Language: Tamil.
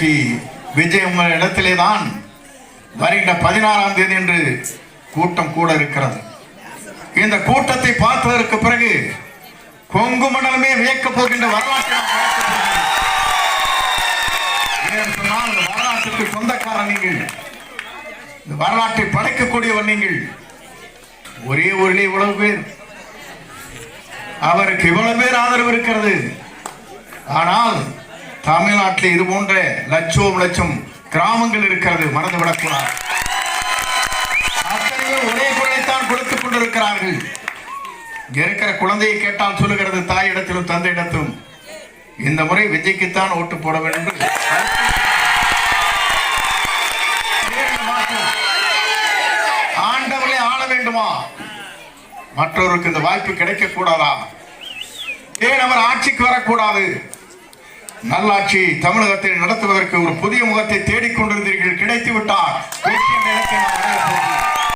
இன்றைக்கு விஜய் உங்கள் இடத்திலே தான் வருகின்ற 16ஆம் தேதி என்று கூட்டம் கூட இருக்கிறது. இந்த கூட்டத்தை பார்த்ததற்கு பிறகு கொங்கு மண்டலமே வியக்கப் போகின்ற வரலாற்றை வரலாற்றுக்கு சொந்தக்காரர் நீங்கள், இந்த வரலாற்றை படைக்கக்கூடியவர் நீங்கள். ஒரே ஊரிலே இவ்வளவு பேர், அவருக்கு இவ்வளவு பேர் ஆதரவு இருக்கிறது. ஆனால் தமிழ்நாட்டில் இது போன்ற லட்சம் கிராமங்கள் இருக்கிறது, மறந்துவிடக்கூடாது. அத்தனையும் ஒரே குரலைத்தான் கொடுத்துக் கொண்டிருக்கிறார்கள். இருக்கிற குழந்தையை கேட்டால் சொல்லுகிறது தாயிடத்திலும் தந்தையிடத்திலும் இந்த முறை விஜய்க்குத்தான் ஓட்டு போட வேண்டும். ஆண்டவர்களே ஆள வேண்டுமா? மற்றவருக்கு இந்த வாய்ப்பு கிடைக்க கூடாதா? ஏன் அவர் ஆட்சிக்கு வரக்கூடாது? நல்லாட்சி தமிழகத்தை நடத்துவதற்கு ஒரு புதிய முகத்தை தேடிக்கொண்டிருந்தீர்கள், கிடைத்து விட்டார்.